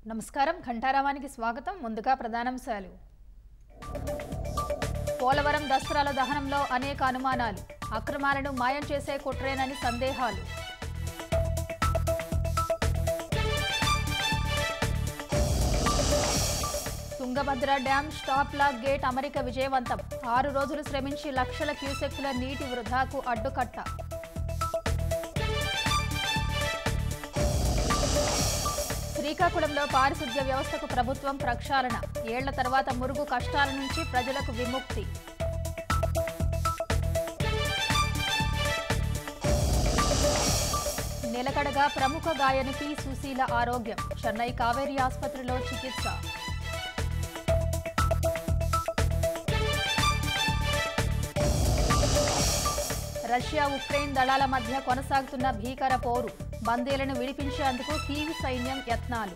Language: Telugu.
నమస్కారం ఘంటారావానికి స్వాగతం. ముందుగా ప్రధానాంశాలు. పోలవరం దసరాల దహనంలో అనేక అనుమానాలు, అక్రమాలను మాయం చేసే కుట్రేనని సందేహాలు. Tungabhadra dam stop lock gate అమరిక విజయవంతం. 6 రోజులు శ్రమించి లక్షల క్యూసెక్కుల నీటి వృధాకు అడ్డుకట్ట. శ్రీకాకుళంలో పారిశుద్ధ్య వ్యవస్థకు ప్రభుత్వం ప్రక్షాళన. ఏళ్ల తర్వాత మురుగు కష్టాల నుంచి ప్రజలకు విముక్తి. నిలకడగా ప్రముఖ గాయని పి. సుశీల ఆరోగ్యం. చెన్నై కావేరీ ఆసుపత్రిలో చికిత్స. రష్యా ఉక్రెయిన్ దళాల మధ్య కొనసాగుతున్న భీకర పోరు. బందీలను విడిపించేందుకు కీవ్ సైన్యం యత్నాలు.